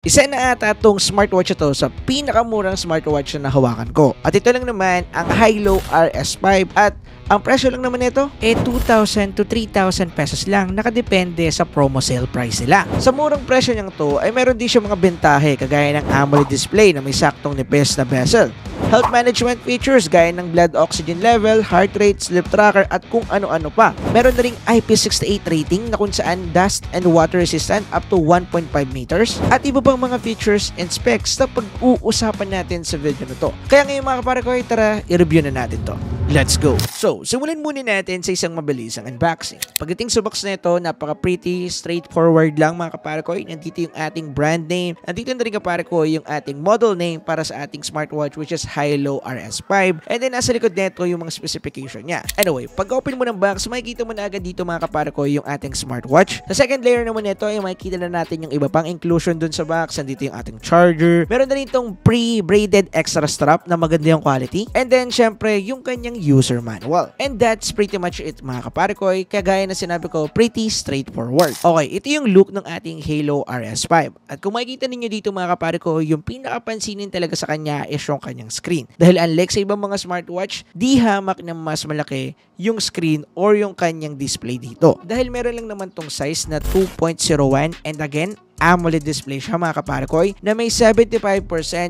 Isa na ata itong smartwatch ito sa pinakamurang smartwatch na nahawakan ko. At ito lang naman ang Hilo RS5 at ang presyo lang naman nito 2,000 to 3,000 pesos lang, nakadepende sa promo sale price nila. Sa murang presyo niyang to ay meron din siya mga bentahe kagaya ng AMOLED display na may saktong nipis na bezel. Health management features gaya ng blood oxygen level, heart rate, sleep tracker at kung ano-ano pa. Meron na ring IP68 rating na kung saan dust and water resistant up to 1.5 meters at iba pang mga features and specs na pag-uusapan natin sa video na to. Kaya ngayon mga kapare ko, tara i-review na natin to. Let's go! So, simulan muna natin sa isang mabilisang unboxing. Pagdating sa box na ito, napaka-pretty, straightforward lang mga kapare ko. Nandito yung ating brand name. Nandito na rin kapare ko yung ating model name para sa ating smartwatch which is Hilo RS5. And then nasa likod nito yung mga specification niya. Anyway, pag-open mo ng box, makikita mo na agad dito mga kapare ko yung ating smartwatch. Sa second layer naman nito ay makikita na natin yung iba pang inclusion dun sa box. Nandito yung ating charger. Meron na rin itong pre-braided extra strap na maganda yung quality. And then syempre yung kanyang user manual. And that's pretty much it mga kapare ko. Kagaya na sinabi ko, pretty straightforward. Okay, ito yung look ng ating Hilo RS5. At kung makikita ninyo dito mga kapare ko, yung pinakapansinin talaga sa kanya is yung kanyang screen. Dahil unlike sa ibang mga smartwatch, di hamak na mas malaki yung screen or yung kanyang display dito. Dahil meron lang naman tong size na 2.01 and again, AMOLED display siya mga kaparkoy na may 75%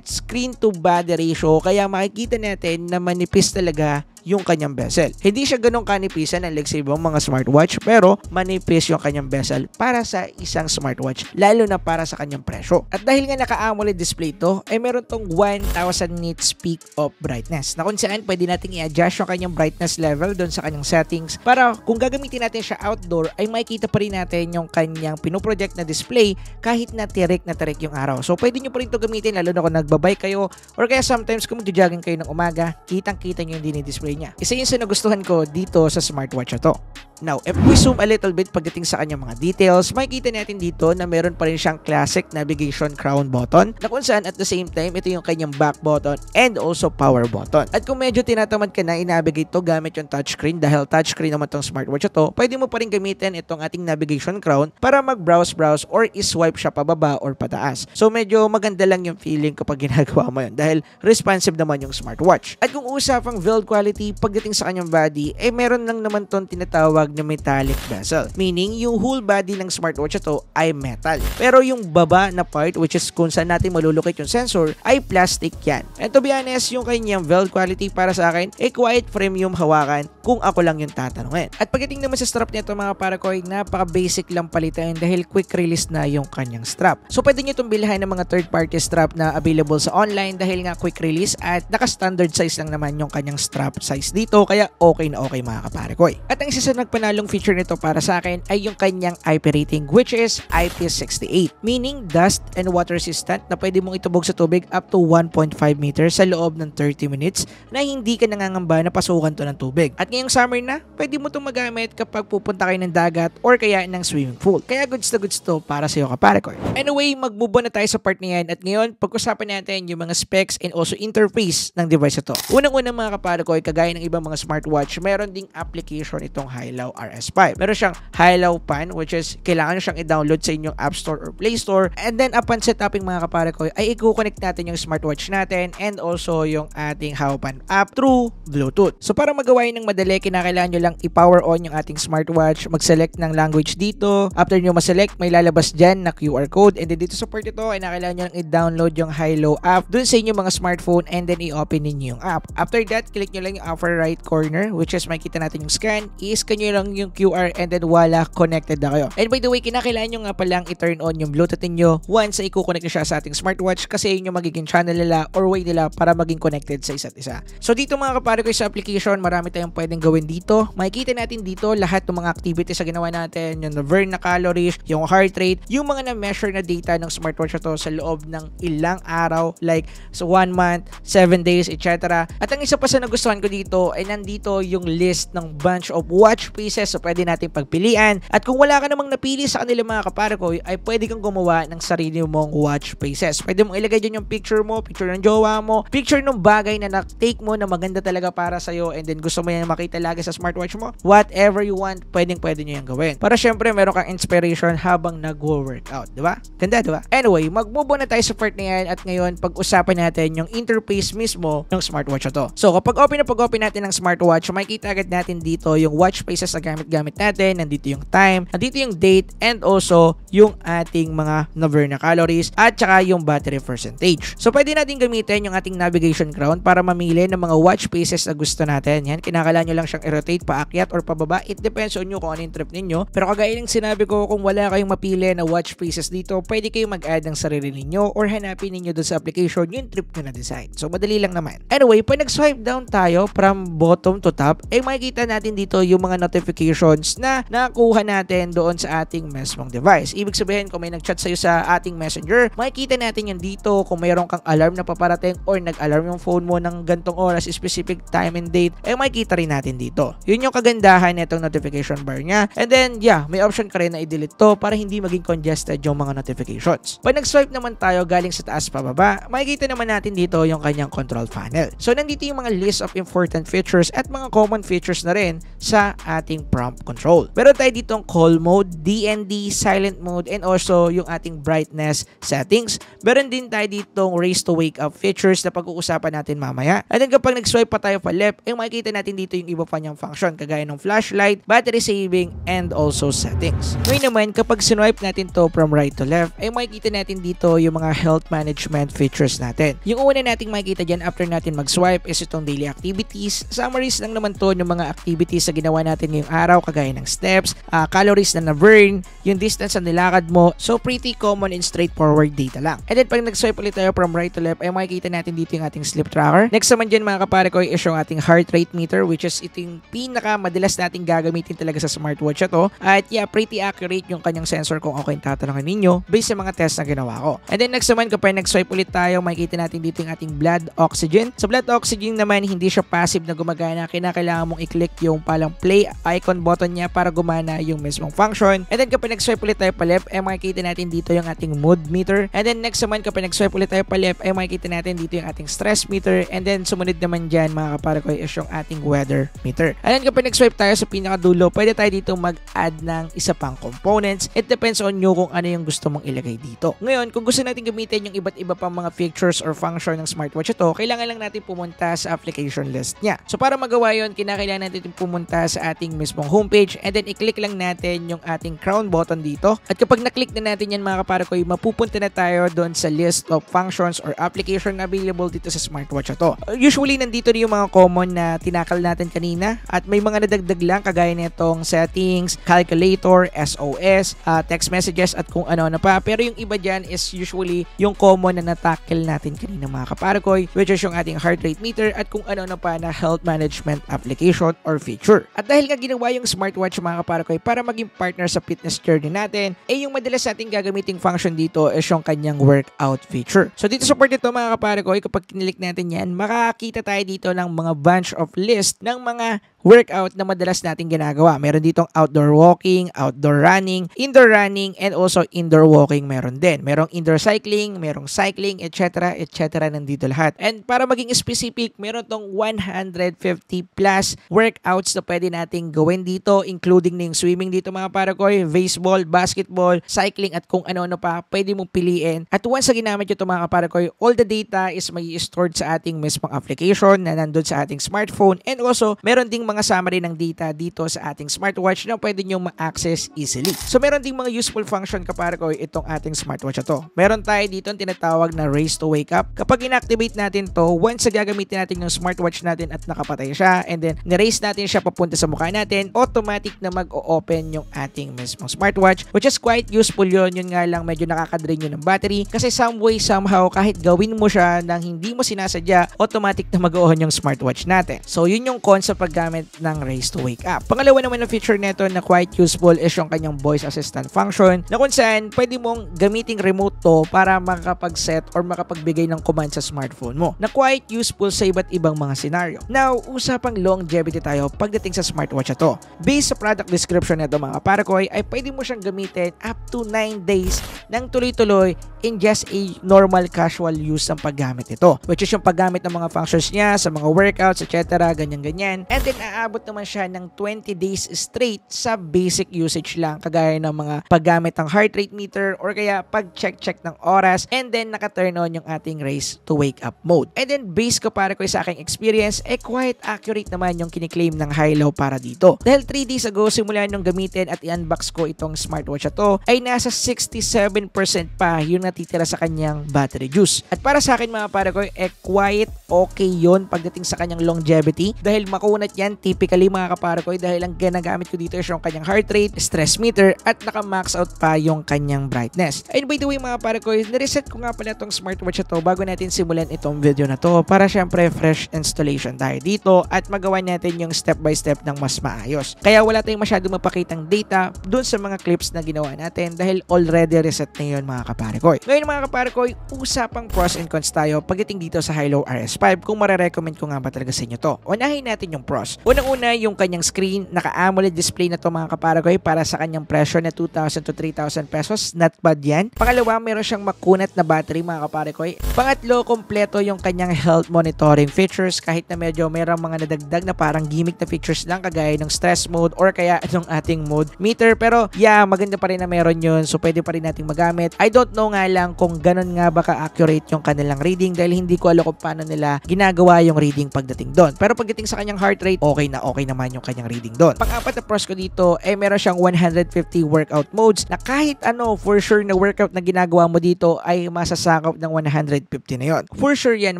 screen to body ratio kaya makikita natin na manipis talaga yung kanyang bezel. Hindi siya ganong kanipisan unlike sa ibang mga smartwatch pero manipis yung kanyang bezel para sa isang smartwatch lalo na para sa kanyang presyo. At dahil nga naka-AMOLED display to ay meron tong 1000 nits peak of brightness na kung saan pwede nating i-adjust yung kanyang brightness level doon sa kanyang settings para kung gagamitin natin siya outdoor ay makikita pa rin natin yung kanyang pinoproject na display kahit na tirik yung araw. So pwede nyo pa rin ito gamitin lalo na kung nagbabike kayo or kaya sometimes kung magja-jogging kayo ng umaga, kitang-kita nyo yung dinidisplay niya. Isa yun sa nagustuhan ko dito sa smartwatch na to. Now, if we zoom a little bit pagdating sa kanyang mga details, makikita natin dito na meron pa rin siyang classic navigation crown button na kung saan at the same time, ito yung kanyang back button and also power button. At kung medyo tinatamad ka na i-navigate to gamit yung touchscreen dahil touchscreen naman tong smartwatch ito, pwede mo pa rin gamitin itong ating navigation crown para mag-browse or i-swipe siya pababa or pataas. So medyo maganda lang yung feeling kapag ginagawa mo yun dahil responsive naman yung smartwatch. At kung usapang build quality pagdating sa kanyang body, meron lang naman tong tinatawag na metallic bezel. Meaning, yung whole body ng smartwatch ito ay metal. Pero yung baba na part, which is kung saan natin malulukit yung sensor, ay plastic yan. And to be honest, yung kanyang build quality para sa akin, quiet frame yung hawakan kung ako lang yung tatanungin. At pagdating naman sa strap nito mga parakoy, napaka-basic lang palitan dahil quick release na yung kanyang strap. So pwede nyo itong bilhan ng mga third-party strap na available sa online dahil nga quick release at naka-standard size lang naman yung kanyang strap size dito kaya okay na okay mga kaparakoy. At ang isa sa nagpanalong feature nito para sa akin ay yung kanyang IP rating which is IP68 meaning dust and water resistant na pwede mong itubog sa tubig up to 1.5 meters sa loob ng 30 minutes na hindi ka nangangamba na pasukan to ng tubig. At ngayong summer na, pwede mo itong magamit kapag pupunta kayo ng dagat or kaya ng swimming pool. Kaya goods to para sa iyo kaparakoy. Anyway, mag-move on na tayo sa part na yan at ngayon pag-usapan natin yung mga specs and also interface ng device ito. Unang-unang mga kaparakoy, kagaya ng ibang mga smartwatch, meron ding application itong Hilo RS5. Meron siyang Hilo Pan which is kailangan nyo siyang i-download sa inyong App Store or Play Store and then upon setuping mga kaparakoy ay i-connect natin yung smartwatch natin and also yung ating Hilo Pan app through Bluetooth. So para magawa yun ng madali, kinakailangan nyo lang i-power on yung ating smartwatch, mag-select ng language dito. After nyo ma-select, may lalabas dyan na QR code and then dito sa part ito ay kinakailangan nyo lang i-download yung Hilo app dun sa inyong mga smartphone and then i-open ninyo yung app. After that, click nyo lang yung upper right corner which is makikita natin yung scan, i-scan nyo lang yung QR and then wala, connected na kayo. And by the way, kinakailangan nyo nga palang i-turn on yung Bluetooth niyo once ay i-connect nyo siya sa ating smartwatch kasi yun yung magiging channel nila or way nila para maging connected sa isa't isa. So dito mga kapare ko sa application, marami tayong pwedeng gawin dito. Makikita natin dito lahat ng mga activities na ginawa natin, yung burn na calories, yung heart rate, yung mga na-measure na data ng smartwatch na to sa loob ng ilang araw like so 1 month, 7 days, etc. At ang isa pa sa nagustuhan ko dito ay nandito yung list ng bunch of watch faces so pwede natin pagpilian. At kung wala ka namang napili sa kanila mga kapare ko, ay pwede kang gumawa ng sarili mong watch faces. Pwede mong ilagay dyan yung picture mo, picture ng jowa mo, picture ng bagay na na-take mo na maganda talaga para sa'yo and then gusto mo yan makita lagi sa smartwatch mo, whatever you want, pwede nyo yung gawin. Para syempre, meron kang inspiration habang nag-workout, di ba? Ganda, di ba? Anyway, mag-move on na tayo sa part na yan at ngayon, pag-usapan natin yung interface mismo ng smartwatch na to. So, kapag open natin ng smartwatch, makikita agad natin dito yung watch faces na gamit natin, nandito yung time, nandito yung date, and also yung ating mga na-burn na calories at saka yung battery percentage. So, pwede natin gamitin yung ating navigation crown para mamili ng mga watch faces na gusto natin. Yan, kinakailangan nyo lang siyang i-rotate paakyat or pababa. It depends on you kung ano yung trip ninyo. Pero kagaya ng sinabi ko, kung wala kayong mapili na watch faces dito, pwede kayong mag-add ng sarili ninyo or hanapin ninyo doon sa application yung trip nyo na design. So, madali lang naman. Anyway, pag nag-swipe down tayo from bottom to top, ay makikita natin dito yung mga notifications na nakuha natin doon sa ating mismong device. Ibig sabihin, kung may nag-chat sa'yo sa ating messenger, makikita natin yan dito. Kung mayroon kang alarm na paparating or nag-alarm yung phone mo ng gantong oras, specific time and date, ay makikita rin natin dito. Yun yung kagandahan nitong notification bar niya. And then, yeah, may option ka rin na i-delete to para hindi maging congested yung mga notifications. Pag nag-swipe naman tayo galing sa taas pababa, makikita naman natin dito yung kanyang control panel. So, nandito yung mga list of important features at mga common features na rin sa ating prompt control. Meron tayo ditong call mode, DND, silent mode, and also yung ating brightness settings. Meron din tayo ditong raise to wake up features na pag-uusapan natin mamaya. And then kapag nag-swipe pa tayo pa left, ay makikita natin dito yung iba pa niyang function kagaya ng flashlight, battery saving, and also settings. Ngayon naman, kapag sinwipe natin to from right to left, ay makikita natin dito yung mga health management features natin. Yung una nating makikita dyan after natin mag-swipe is itong daily activities. Summaries lang naman to yung mga activities na ginawa natin ngayong araw kagaya ng steps, calories na na-burn, yung distance na nilakad mo. So, pretty common and straightforward data lang. And then, pag nag-swipe ulit tayo from right to left, ay makikita natin dito yung ating sleep tracker. Next naman dyan mga kapare ko is yung ating heart rate meter, which is ito yung pinaka-madalas nating gagamitin talaga sa smartwatch na to. At yeah, pretty accurate yung kanyang sensor kung ako yung tatanungin ninyo based sa mga test na ginawa ko. And then, next naman kapag nag-swipe ulit tayo, makikita natin dito yung ating blood oxygen. Sa blood oxygen naman, hindi siya passive na gumagana. Kinakailangan mong i-click yung palang play icon button niya para gumana yung mismong function. And then kapag nag-swipe ulit tayo pa left, ay makikita natin dito yung ating mood meter. And then next naman kapag nag-swipe ulit tayo pa left, ay makikita natin dito yung ating stress meter. And then sumunod naman dyan mga kapare ko is yung ating weather meter. And then kapag nag-swipe tayo sa pinakadulo, pwede tayo dito mag-add ng isa pang components. It depends on you kung ano yung gusto mong ilagay dito. Ngayon, kung gusto natin gamitin yung iba't iba pang mga features or function ng smartwatch ito, kailangan lang natin pumunta sa application list niya. So para magawa yun, kinakailangan natin pumunta sa ating mismong homepage and then i-click lang natin yung ating crown button dito. At kapag na-click na natin yan mga kapare ko, mapupunta na tayo doon sa list of functions or application na available dito sa smartwatch ito. Usually, nandito na yung mga common na tinakal natin kanina at may mga nadagdag lang kagaya nitong settings, calculator, SOS, text messages at kung ano na pa. Pero yung iba dyan is usually yung common na natakil natin kanina mga kapare ko, which is yung ating heart rate meter at kung ano na pa na health management application or feature. At dahil nga ginawa yung smartwatch mga kapare ko para maging partner sa fitness journey natin, yung madalas natin gagamiting function dito is yung kanyang workout feature. So dito sa part ito mga kapare ko, kapag kinilik natin yan, makakita tayo dito ng mga bunch of list ng mga workout na madalas natin ginagawa. Meron ditong outdoor walking, outdoor running, indoor running, and also indoor walking meron din. Merong indoor cycling, merong cycling, etc. etc. nandito lahat. And para maging specific, meron tong 150 plus workouts na pwede nating gawin dito, including na yung swimming dito mga parakoy, baseball, basketball, cycling, at kung ano-ano pa, pwede mong piliin. At once na ginamit ito mga parakoy, all the data is may stored sa ating mismong application na nandun sa ating smartphone, and also, meron ding mga summary ng data dito sa ating smartwatch na pwede nyo ma-access easily. So, meron ding mga useful function kaparakoy itong ating smartwatch ito. Meron tayo dito ang tinatawag na raise to wake up. Kapag inactivate natin to, once na gagamitin natin yung smartwatch natin at nakapatay siya, and then niraise natin siya papunta sa mukha natin, automatic na mag-o-open yung ating mismong smartwatch, which is quite useful yun. Yun nga lang, medyo nakakadrain yun ng battery kasi some way, somehow, kahit gawin mo siya nang hindi mo sinasadya, automatic na mag-o-on yung smartwatch natin. So, yun yung concept paggamit ng raise to wake up. Pangalawa naman na feature nito na quite useful is yung kanyang voice assistant function na kung saan pwede mong gamiting remote to para makapag-set or makapagbigay ng command sa smartphone mo na quite useful sa iba't ibang mga scenario. Now, usapang longevity tayo pagdating sa smartwatch ito. Based sa product description nito mga parakoy, ay pwede mo siyang gamitin up to 9 days ng tuloy-tuloy in just a normal casual use ng paggamit ito, which is yung paggamit ng mga functions niya sa mga workouts, etc. ganyan-ganyan. And then naaabot naman siya ng 20 days straight sa basic usage lang, kagaya ng mga paggamit ng heart rate meter or kaya pag-check ng oras, and then naka-turn on yung ating race to wake up mode. And then base ko para ko sa aking experience, quite accurate naman yung kiniklaim ng Hilo para dito. Dahil 3 days ago, simula nung gamitin at i-unbox ko itong smartwatch na to, ay nasa 67% pa yung natitira sa kanyang battery juice. At para sa akin mga para ko, quite okay yun pagdating sa kanyang longevity, dahil makunat yan typically mga kapara ko, dahil ang ginagamit ko dito is yung kanyang heart rate, stress meter, at naka-max out pa yung kanyang brightness. And by the way mga para ko, nireset ko nga pala itong smartwatch na to bago natin simulan itong video na to para syempre fresh installation tayo dito at magawa natin yung step by step ng mas maayos. Kaya wala tayong masyadong mapakitang data dun sa mga clips na ginawa natin dahil already reset na yun mga kapare ko. Ngayon mga kapare ko, usapang pros and cons tayo pagdating dito sa Hilo RS5 kung marirecommend ko nga ba talaga sa inyo to. Unahin natin yung pros. Unang-una yung kanyang screen, naka-AMOLED display na to mga kapare ko para sa kanyang presyo na 2,000 to 3,000 pesos. Not bad yan. Pangalawa, meron siyang makunat na battery mga kapare ko. Pangatlo, kompleto yung kanyang health monitoring features kahit na medyo merong mga nadagdag na parang gimmick na features lang kagaya ng stress mode or kaya ng ating mode meter. Pero yeah, maganda pa rin na meron yun, so pwede pa rin nating magamit. I don't know nga lang kung ganun nga ba ka-accurate yung kanilang reading dahil hindi ko alam kung paano nila ginagawa yung reading pagdating doon. Pero pagdating sa kanyang heart rate, okay naman yung kanyang reading doon. Pang-apat na pros ko dito, meron siyang 150 workout modes na kahit ano, for sure na workout na ginagawa mo dito ay masasakop ng 150 na yon. For sure yan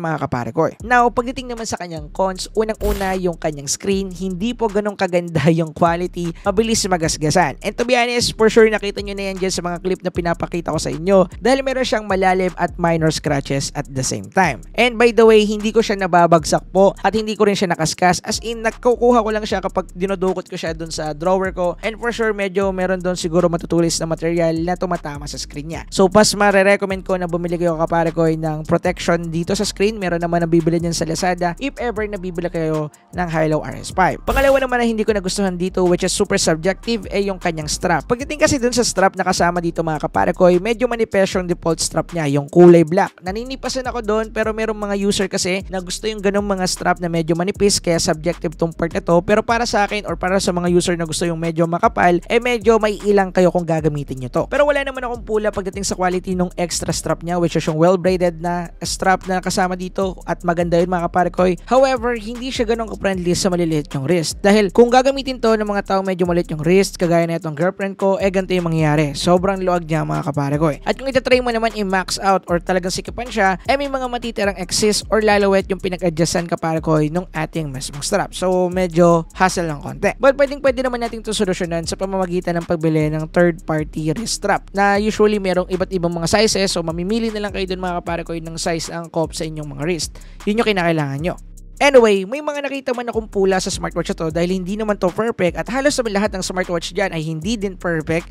mga kapare ko. Now, pagdating naman sa kanyang cons, unang-una yung kanyang screen, hindi po ganun kaganda yung quality, mabilis magasgasan. And to be honest, for sure nakita nyo na yan dyan sa mga clip na pinapakita ko sa inyo dahil meron siyang malalim at minor scratches at the same time. And by the way, hindi ko siya nababagsak po at hindi ko rin siya nakaskas, as in nakukuha ko lang siya kapag dinudukot ko siya dun sa drawer ko, and for sure medyo meron doon siguro matutulis na material na tumatama sa screen niya. So pas marirecommend ko na bumili kayo kapare ko ng protection dito sa screen. Meron naman nabibili niyan sa Lazada if ever nabibili kayo ng Hilo RS5. Pangalawa naman na hindi ko nagustuhan dito, which is super subjective, yung kanyang strap. Pagdating kasi dun sa strap na kasama dito mga kapare ko, medyo manipes yung default strap niya, yung kulay black. Naninipasan ako doon, pero merong mga user kasi na gusto yung ganong mga strap na medyo manipis, kaya subjective tong part na to. Pero para sa akin or para sa mga user na gusto yung medyo makapal, medyo may ilang kayo kung gagamitin nyo to. Pero wala naman akong pula pagdating sa quality ng extra strap niya, which is yung well-braided na strap na kasama dito, at maganda yun mga kapare ko. However, hindi siya ganong ka-friendly sa maliliit yung wrist. Dahil kung gagamitin to ng mga tao medyo maliit yung wrist, kagaya na itong girlfriend ko, ganito yung mangyayari. Sobrang luwag niya mga kapare ko. At kung itatry mo naman i-max out or talagang sikapan siya, may mga matitirang excess or lalawet yung pinag-adjustan kapare ko nung ating mismong strap. So, medyo hassle ng konti. But pwede naman natin ito solusyonan sa pamamagitan ng pagbili ng third-party wrist strap na usually merong iba't ibang mga sizes. So, mamimili na lang kayo dun mga kapare ko ng size ang angkop sa inyong mga wrist. Yun yung kinakailangan nyo. Anyway, may mga nakita man akong pula sa smartwatch na to dahil hindi naman to perfect at halos naman lahat ng smartwatch dyan ay hindi din perfect.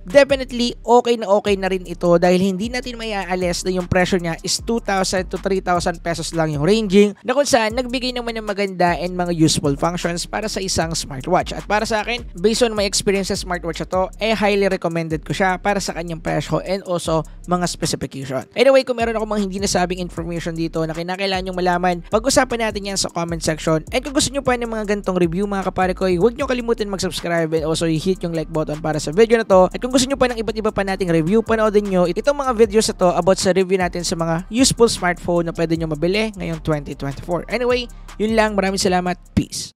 Definitely okay na rin ito dahil hindi natin may aalis na yung presyo niya is 2,000 to 3,000 pesos lang yung ranging, na kung saan nagbigay naman ng maganda and mga useful functions para sa isang smartwatch. At para sa akin, based on my experience sa smartwatch na to, highly recommended ko siya para sa kanyang presyo and also mga specification. Anyway, kung meron ako mga hindi nasabing information dito na kinakailangan nyong malaman, pag-usapan natin yan sa comment section. And kung gusto nyo pa ng mga gantong review mga kapare ko, huwag nyo kalimutan mag-subscribe and also hit yung like button para sa video na to. At kung gusto nyo pa ng iba't iba pa nating review, panoodin nyo itong mga videos na to about sa review natin sa mga useful smartphone na pwede nyo mabili ngayong 2024. Anyway, yun lang. Maraming salamat. Peace.